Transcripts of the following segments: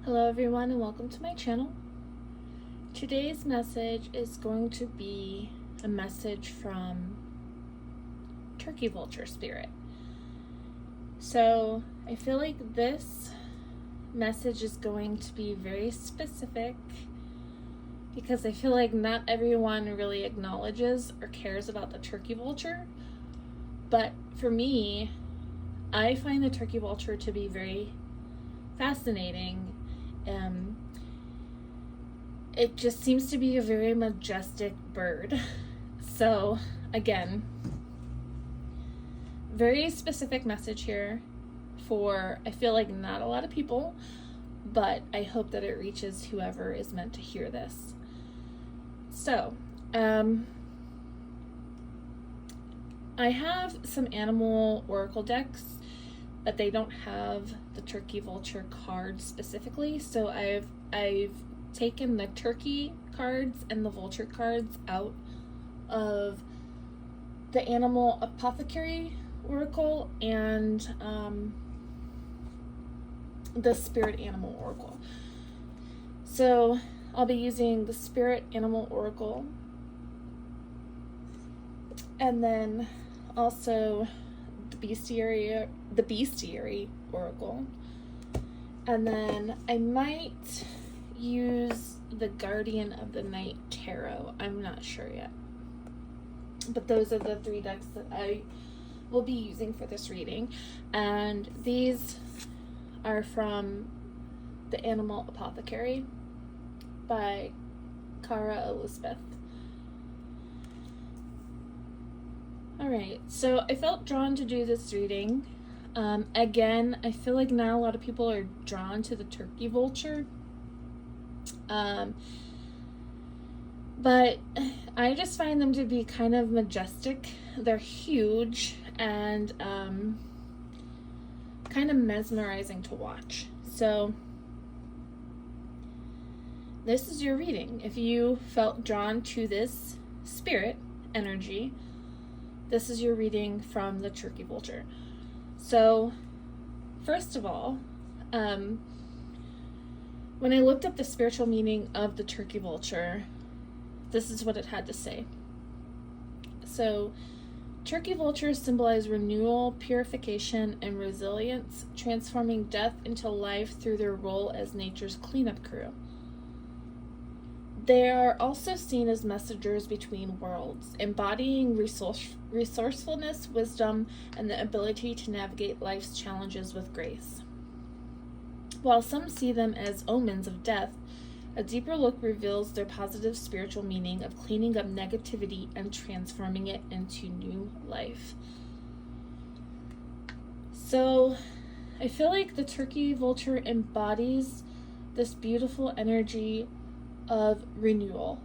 Hello everyone and welcome to my channel. Today's message is going to be a message from Turkey Vulture Spirit. So I feel like this message is going to be very specific because I feel like not everyone really acknowledges or cares about the Turkey Vulture. But for me, I find the Turkey Vulture to be very fascinating. It just seems to be a very majestic bird. So again, very specific message here for, I feel like, not a lot of people, but I hope that it reaches whoever is meant to hear this. So I have some animal oracle decks, but they don't have the Turkey Vulture card specifically. So I've taken the turkey cards and the vulture cards out of the animal apothecary oracle and the spirit animal oracle. So I'll be using the spirit animal oracle and then also the bestiary oracle, and then I might use the Guardian of the Night tarot. I'm not sure yet, but those are the three decks that I will be using for this reading, and these are from the Animal Apothecary by Cara Elizabeth. Alright, so I felt drawn to do this reading. Again, I feel like not a lot of people are drawn to the Turkey Vulture. But I just find them to be kind of majestic. They're huge and kind of mesmerizing to watch. So this is your reading. If you felt drawn to this spirit energy, this is your reading from the Turkey Vulture. So, first of all, when I looked up the spiritual meaning of the Turkey Vulture, this is what it had to say. So, Turkey Vultures symbolize renewal, purification, and resilience, transforming death into life through their role as nature's cleanup crew. They are also seen as messengers between worlds, embodying resourcefulness, wisdom, and the ability to navigate life's challenges with grace. While some see them as omens of death, a deeper look reveals their positive spiritual meaning of cleaning up negativity and transforming it into new life. So, I feel like the Turkey Vulture embodies this beautiful energy of renewal,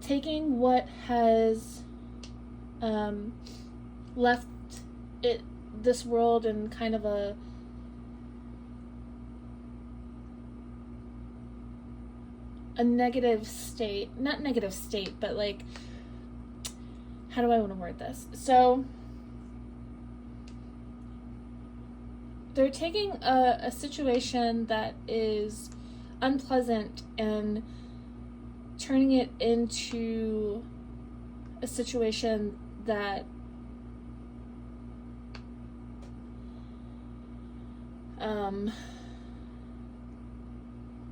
taking what has left this world in kind of a negative state, not negative state, but like, how do I want to word this? So they're taking a situation that is unpleasant and turning it into a situation that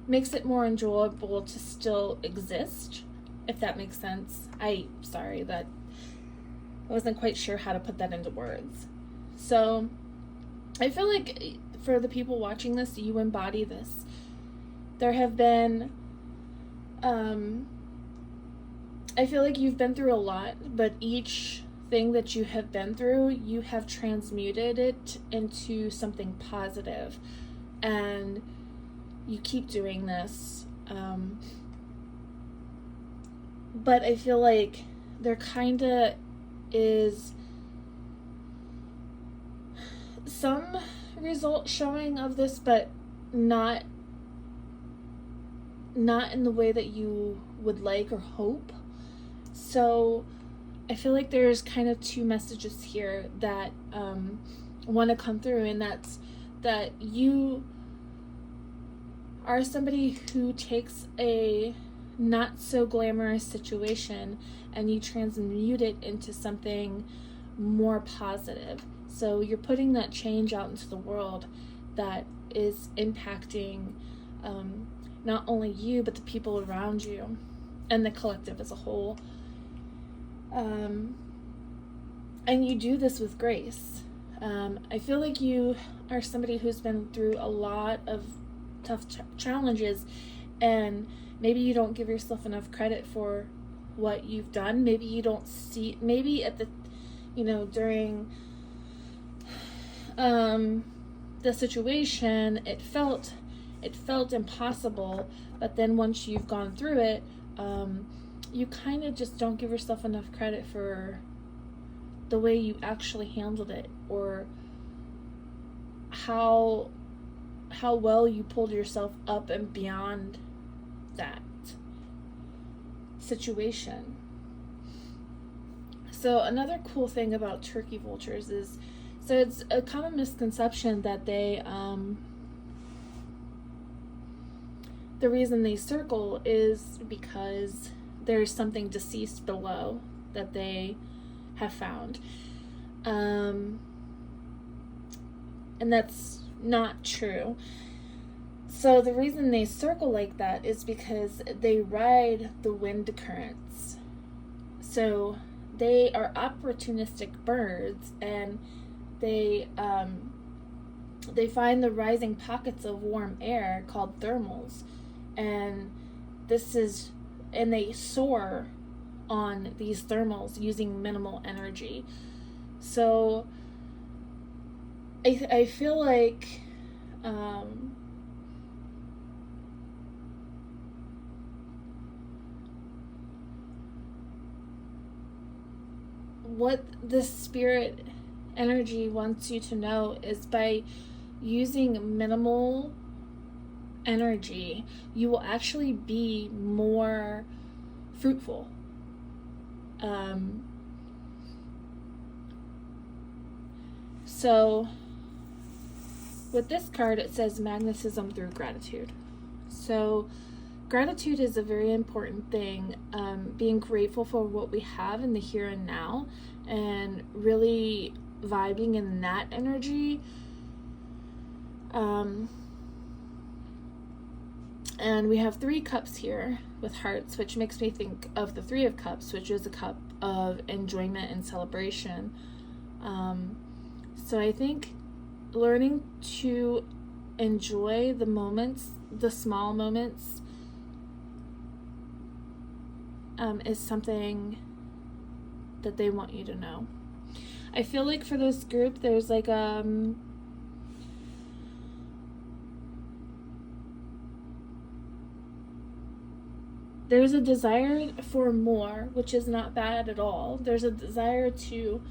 makes it more enjoyable to still exist, if that makes sense. Sorry that I wasn't quite sure how to put that into words. So I feel like for the people watching this, you embody this. There have been, I feel like you've been through a lot, but each thing that you have been through, you have transmuted it into something positive, and you keep doing this. But I feel like there kind of is some result showing of this, but not in the way that you would like or hope. So I feel like there's kind of two messages here that want to come through, and that's that you are somebody who takes a not so glamorous situation and you transmute it into something more positive. So you're putting that change out into the world that is impacting not only you, but the people around you and the collective as a whole. And you do this with grace. I feel like you are somebody who's been through a lot of tough challenges, and maybe you don't give yourself enough credit for what you've done. Maybe you don't see, maybe at the, during the situation, it felt impossible, but then once you've gone through it, you kind of just don't give yourself enough credit for the way you actually handled it, or how well you pulled yourself up and beyond that situation. So another cool thing about turkey vultures is, so it's a common misconception that they, the reason they circle is because there's something deceased below that they have found. And that's not true. So the reason they circle like that is because they ride the wind currents. So they are opportunistic birds, and they find the rising pockets of warm air called thermals, and they soar on these thermals using minimal energy. So I feel like what the spirit energy wants you to know is, by using minimal energy, you will actually be more fruitful. So with this card, it says magnetism through gratitude. So gratitude is a very important thing. Being grateful for what we have in the here and now, and really vibing in that energy. And we have 3 cups here with hearts, which makes me think of the 3 of Cups, which is a cup of enjoyment and celebration. So I think learning to enjoy the moments, the small moments, is something that they want you to know. I feel like for this group, there's like there's a desire for more, which is not bad at all. There's a desire to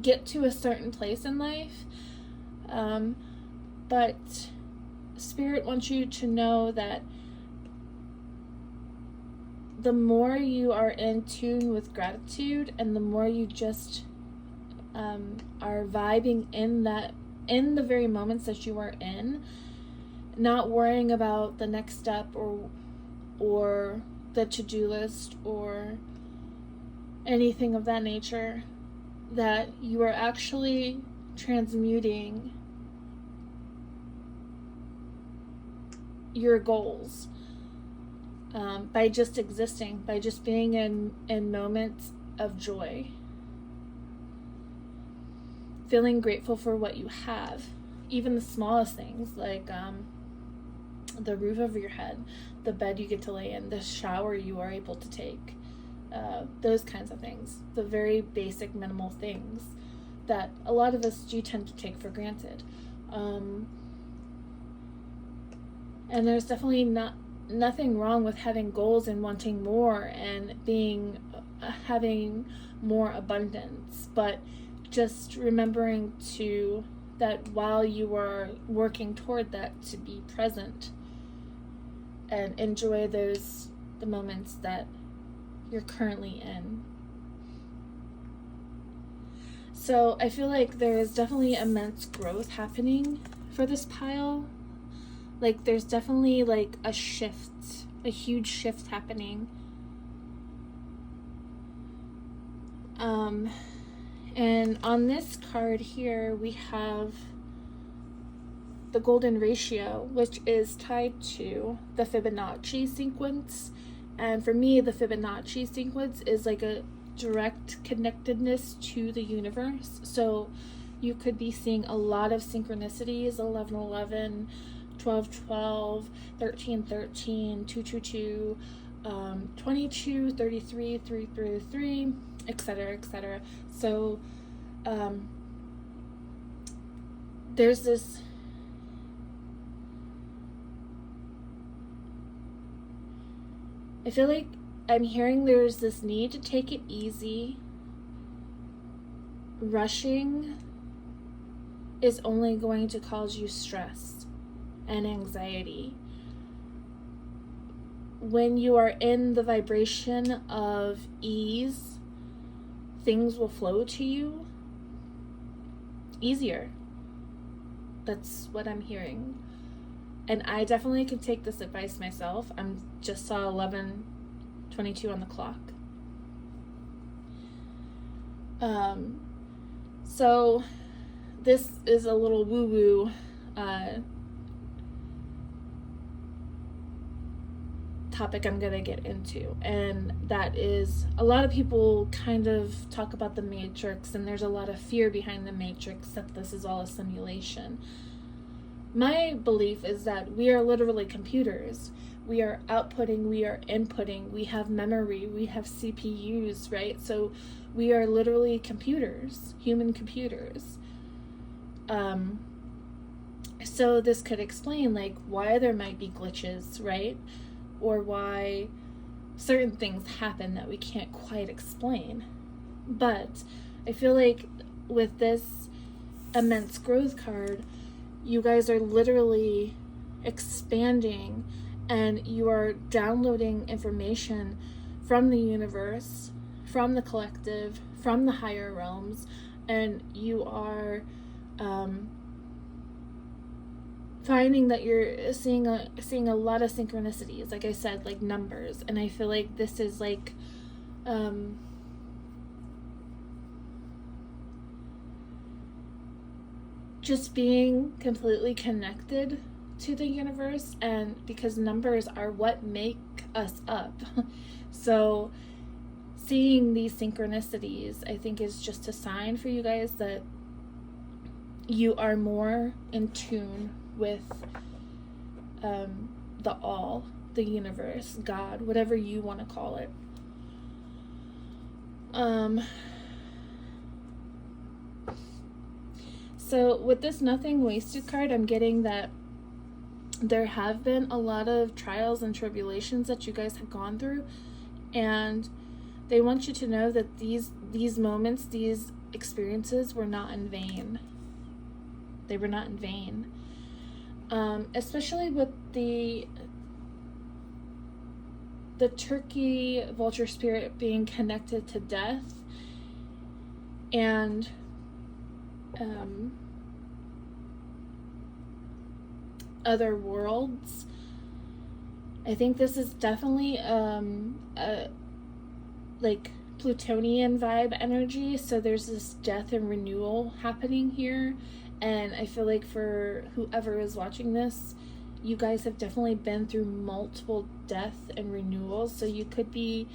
get to a certain place in life, but Spirit wants you to know that the more you are in tune with gratitude, and the more you just are vibing in the very moments that you are in, not worrying about the next step or the to-do list or anything of that nature, that you are actually transmuting your goals by just existing, by just being in moments of joy, feeling grateful for what you have, even the smallest things, like the roof over your head, the bed you get to lay in, the shower you are able to take, those kinds of things, the very basic minimal things that a lot of us do tend to take for granted. And there's definitely nothing wrong with having goals and wanting more and having more abundance, but just remembering that while you are working toward that, to be present and enjoy the moments that you're currently in. So I feel like there is definitely immense growth happening for this pile. Like there's definitely like a shift, a huge shift happening. And on this card here, we have the golden ratio, which is tied to the Fibonacci sequence. And for me, the Fibonacci sequence is like a direct connectedness to the universe. So you could be seeing a lot of synchronicities, 1111, 1212, 1313, 222, 22, 33, 333, etc., etc. So there's this I feel like I'm hearing there's this need to take it easy. Rushing is only going to cause you stress and anxiety. When you are in the vibration of ease, things will flow to you easier. That's what I'm hearing. And I definitely can take this advice myself. I'm just saw 11:22 on the clock. So this is a little woo-woo topic I'm gonna get into, and that is a lot of people kind of talk about the Matrix, and there's a lot of fear behind the Matrix that this is all a simulation. My belief is that we are literally computers. We are outputting, we are inputting, we have memory, we have CPUs, right? So we are literally computers, human computers. So this could explain like why there might be glitches, right? Or why certain things happen that we can't quite explain. But I feel like with this immense growth card, you guys are literally expanding and you are downloading information from the universe, from the collective, from the higher realms, and you are finding that you're seeing a lot of synchronicities, like I said, like numbers. And I feel like this is like just being completely connected to the universe, and because numbers are what make us up. So seeing these synchronicities, I think, is just a sign for you guys that you are more in tune with the all, the universe, God, whatever you want to call it. So with this nothing wasted card, I'm getting that there have been a lot of trials and tribulations that you guys have gone through, and they want you to know that these moments, these experiences were not in vain. They were not in vain. Especially with the turkey vulture spirit being connected to death and other worlds. I think this is definitely a like Plutonian vibe energy. So there's this death and renewal happening here. And I feel like for whoever is watching this, you guys have definitely been through multiple death and renewals. So you could be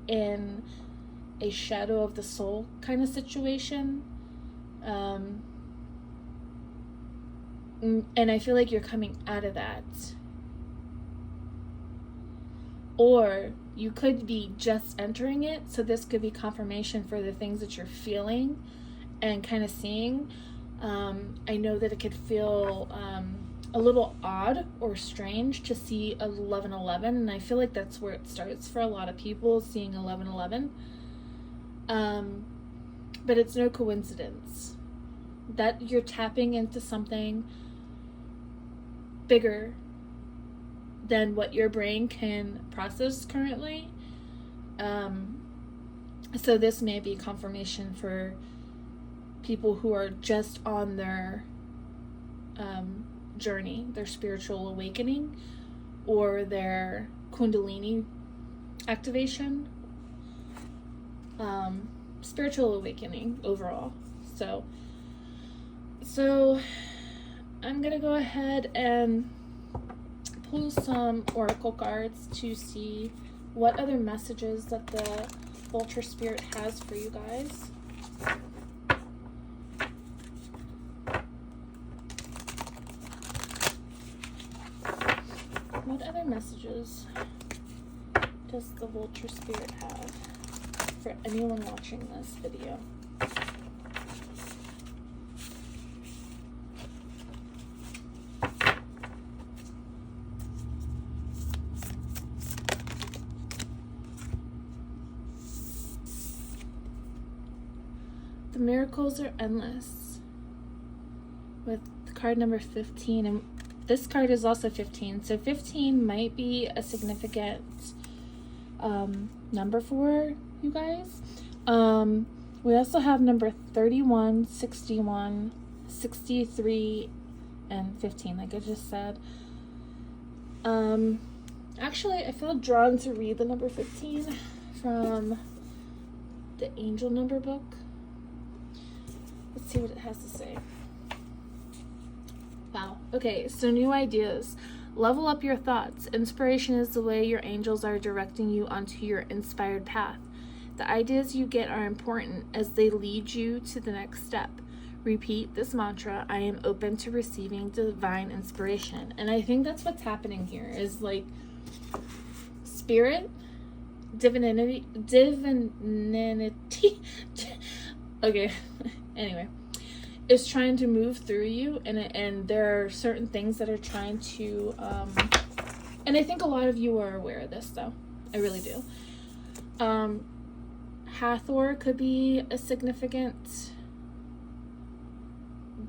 in a shadow of the soul kind of situation. And I feel like you're coming out of that. Or you could be just entering it. So this could be confirmation for the things that you're feeling and kind of seeing. I know that it could feel a little odd or strange to see 1111, and I feel like that's where it starts for a lot of people, seeing 1111. But it's no coincidence that you're tapping into something bigger than what your brain can process currently. So this may be confirmation for people who are just on their journey, their spiritual awakening, or their Kundalini activation, spiritual awakening overall. So I'm gonna go ahead and pull some oracle cards to see what other messages that the Vulture Spirit has for you guys. What other messages does the Vulture Spirit have for anyone watching this video? The miracles are endless with card number 15, and this card is also 15, so 15 might be a significant number for you guys. We also have number 31, 61, 63, and 15, like I just said. Actually, I feel drawn to read the number 15 from the Angel Number book. Let's see what it has to say. Wow. Okay, so new ideas. Level up your thoughts. Inspiration is the way your angels are directing you onto your inspired path. The ideas you get are important as they lead you to the next step. Repeat this mantra: I am open to receiving divine inspiration. And I think that's what's happening here, is like spirit, divinity. Okay. Anyway, is trying to move through you, and there are certain things that are trying to and I think a lot of you are aware of this, though. I really do. Hathor could be a significant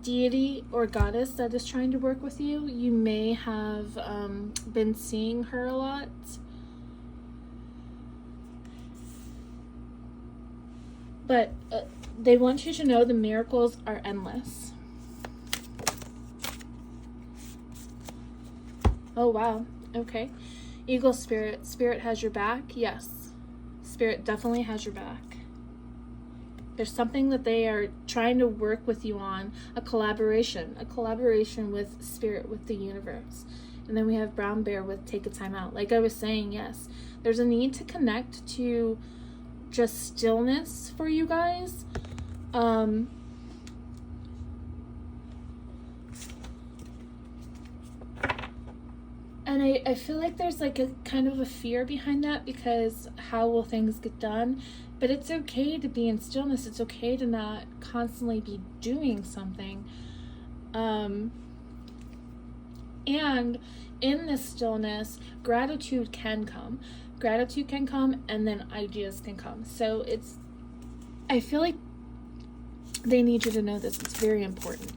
deity or goddess that is trying to work with you. You may have been seeing her a lot. But they want you to know the miracles are endless. Oh, wow. Okay. Eagle Spirit. Spirit has your back. Yes. Spirit definitely has your back. There's something that they are trying to work with you on. A collaboration with Spirit, with the universe. And then we have Brown Bear with Take a Time Out. Like I was saying, yes. There's a need to connect to just stillness for you guys. And I feel like there's like a kind of a fear behind that, because how will things get done? But it's okay to be in stillness. It's okay to not constantly be doing something. And in this stillness, gratitude can come. Gratitude can come, and then ideas can come. So I feel like they need you to know this. It's very important.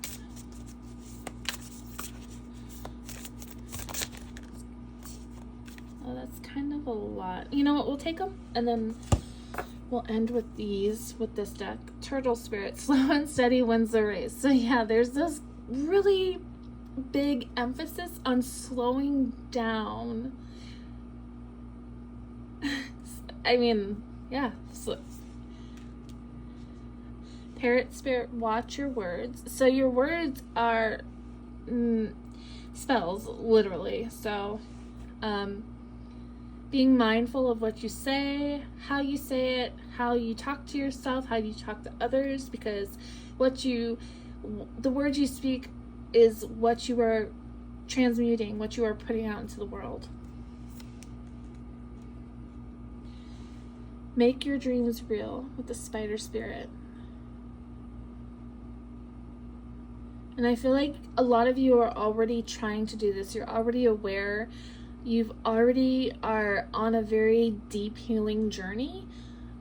Oh, that's kind of a lot. You know what? We'll take them, and then we'll end with this deck. Turtle Spirit. Slow and steady wins the race. So yeah, there's this really big emphasis on slowing down. I mean, yeah. Parrot Spirit, watch your words. So your words are spells, literally. So being mindful of what you say, how you say it, how you talk to yourself, how you talk to others, because the words you speak is what you are transmuting, what you are putting out into the world. Make your dreams real with the Spider Spirit. And I feel like a lot of you are already trying to do this. You're already aware. You've already are on a very deep healing journey.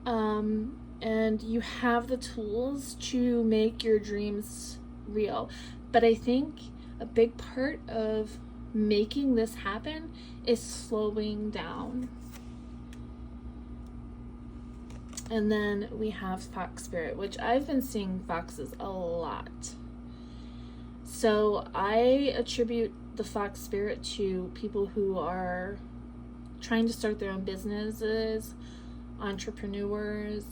And you have the tools to make your dreams real. But I think a big part of making this happen is slowing down. And then we have fox spirit, which I've been seeing foxes a lot. So I attribute the fox spirit to people who are trying to start their own businesses, entrepreneurs.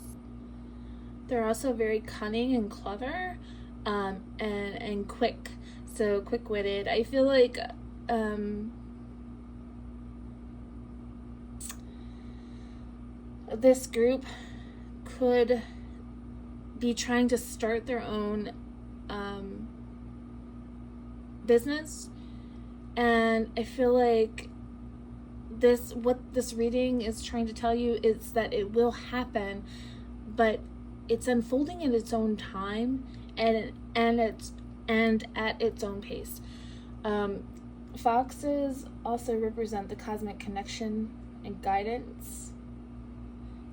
They're also very cunning and clever, and quick. So quick-witted. I feel like this group could be trying to start their own business, and I feel like what this reading is trying to tell you is that it will happen, but it's unfolding at its own time and at its own pace. Foxes also represent the cosmic connection and guidance.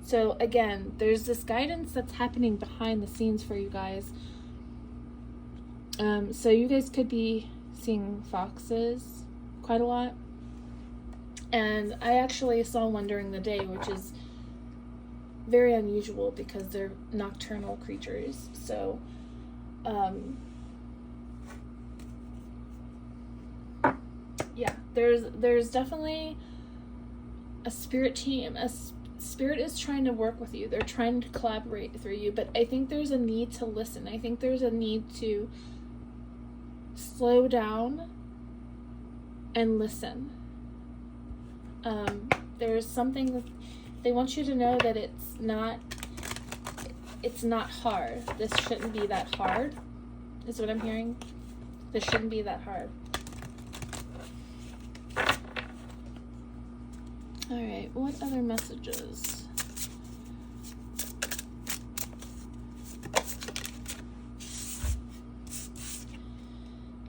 So again, there's this guidance that's happening behind the scenes for you guys. So you guys could be seeing foxes quite a lot. And I actually saw one during the day, which is very unusual because they're nocturnal creatures. So, yeah, there's definitely a spirit team. Spirit is trying to work with you. They're trying to collaborate through you, but I think there's a need to listen. I think there's a need to slow down and listen. There's something that they want you to know that it's not hard. This shouldn't be that hard, is what I'm hearing. This shouldn't be that hard. Alright, what other messages?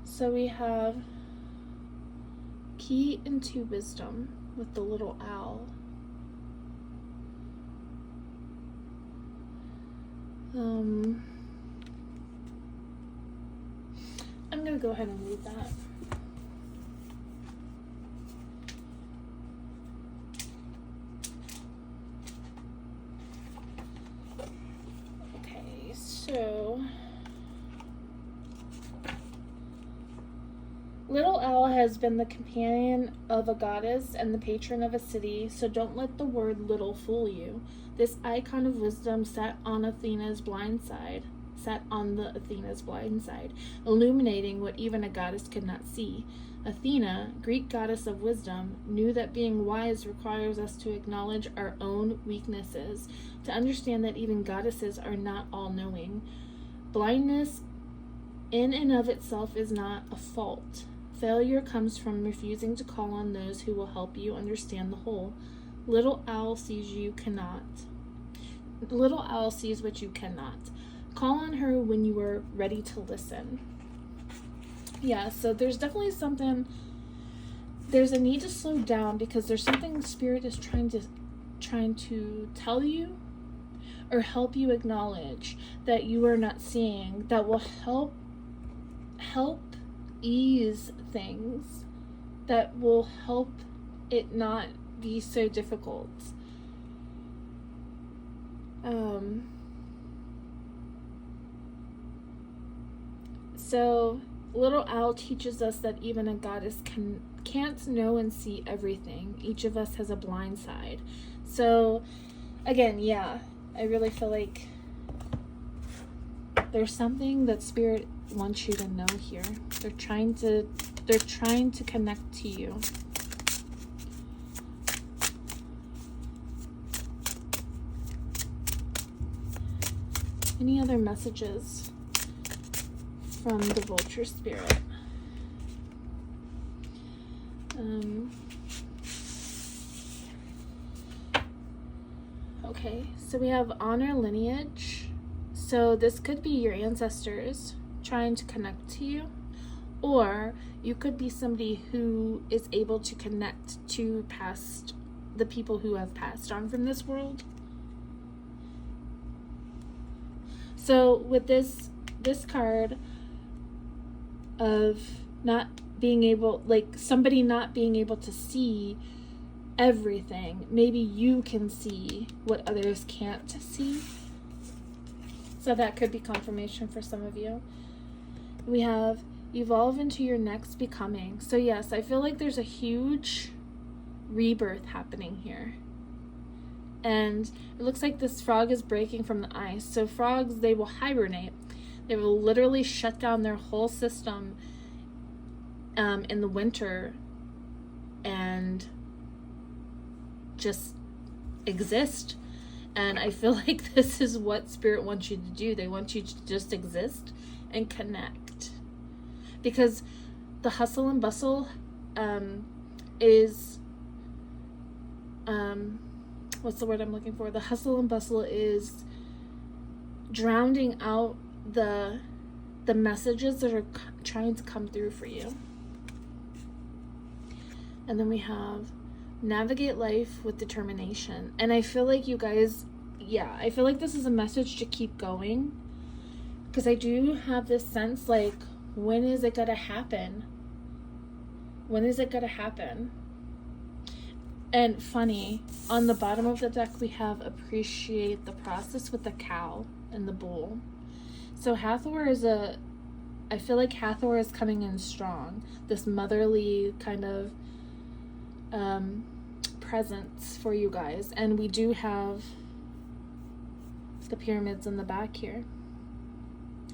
So we have key into wisdom with the little owl. I'm going to go ahead and read that. Okay, so Little Owl has been the companion of a goddess and the patron of a city, so don't let the word little fool you. This icon of wisdom sat on the Athena's blind side, illuminating what even a goddess could not see. Athena, Greek goddess of wisdom, knew that being wise requires us to acknowledge our own weaknesses, to understand that even goddesses are not all-knowing. Blindness in and of itself is not a fault. Failure comes from refusing to call on those who will help you understand the whole. Little Owl sees what you cannot. Call on her when you are ready to listen. Yeah, so there's definitely there's a need to slow down because there's something Spirit is trying to tell you or help you acknowledge that you are not seeing, that will help ease things, that will help it not be so difficult. So Little Owl teaches us that even a goddess can't know and see everything. Each of us has a blind side. So again, yeah, I really feel like there's something that Spirit wants you to know here. They're trying to connect to you. Any other messages from the vulture spirit? Okay, so we have honor lineage. So this could be your ancestors trying to connect to you, or you could be somebody who is able to connect to the people who have passed on from this world. So with this card of not being able, like somebody not being able to see everything. Maybe you can see what others can't see. So that could be confirmation for some of you. We have evolve into your next becoming. So yes, I feel like there's a huge rebirth happening here. And it looks like this frog is breaking from the ice. So frogs, they will hibernate. They will literally shut down their whole system in the winter and just exist. And I feel like this is what Spirit wants you to do. They want you to just exist and connect. Because the hustle and bustle is... what's the word I'm looking for? The hustle and bustle is drowning out the messages that are trying to come through for you. And then we have navigate life with determination. And I feel like you guys, yeah, I feel like this is a message to keep going. Because I do have this sense like, when is it going to happen? When is it going to happen? And funny, on the bottom of the deck, we have appreciate the process with the cow and the bull. So Hathor is I feel like Hathor is coming in strong. This motherly kind of presence for you guys. And we do have the pyramids in the back here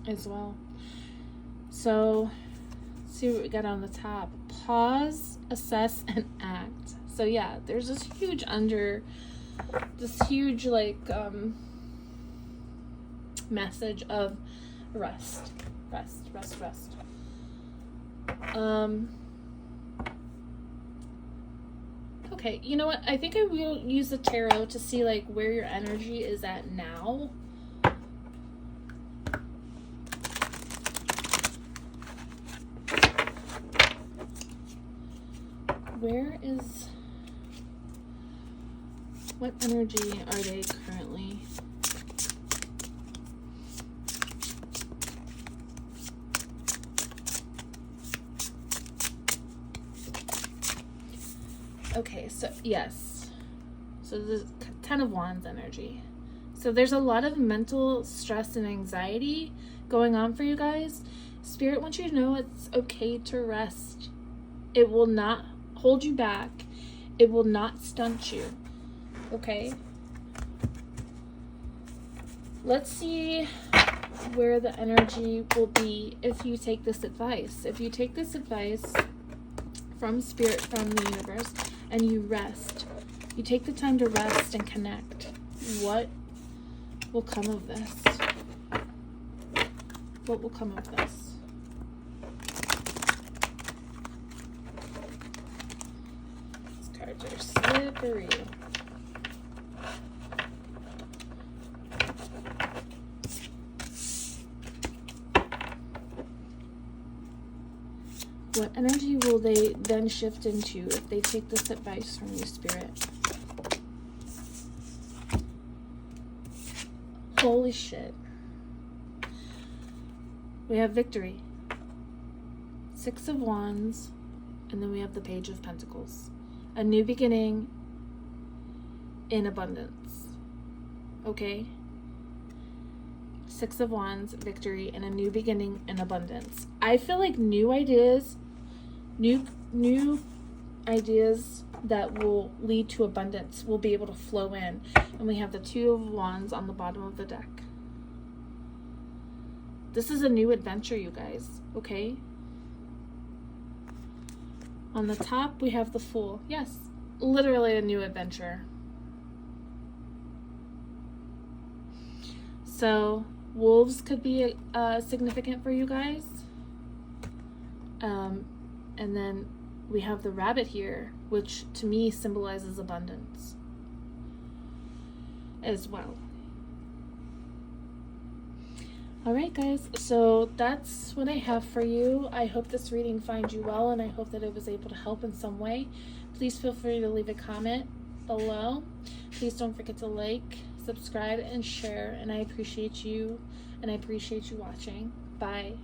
as well. So let's see what we got on the top. Pause, assess, and act. So yeah, there's this huge message of rest. Okay, you know what? I think I will use the tarot to see like where your energy is at now. What energy are they currently? Okay, so yes. So there's 10 of Wands energy. So there's a lot of mental stress and anxiety going on for you guys. Spirit wants you to know it's okay to rest. It will not hold you back. It will not stunt you. Okay? Let's see where the energy will be if you take this advice. If you take this advice from Spirit, from the universe, and you rest, you take the time to rest and connect, what will come of this? What will come of this? These cards are slippery. What energy will they then shift into if they take this advice from you, Spirit? Holy shit. We have victory. 6 of Wands. And then we have the Page of Pentacles. A new beginning in abundance. Okay? 6 of Wands, victory, and a new beginning in abundance. I feel like new ideas that will lead to abundance will be able to flow in. And we have the 2 of Wands on the bottom of the deck. This is a new adventure, you guys, okay? On the top, we have the Fool. Yes, literally a new adventure. So, wolves could be significant for you guys. And then we have the rabbit here, which to me symbolizes abundance as well. Alright guys, so that's what I have for you. I hope this reading finds you well, and I hope that it was able to help in some way. Please feel free to leave a comment below. Please don't forget to like, subscribe, and share, and I appreciate you watching. Bye.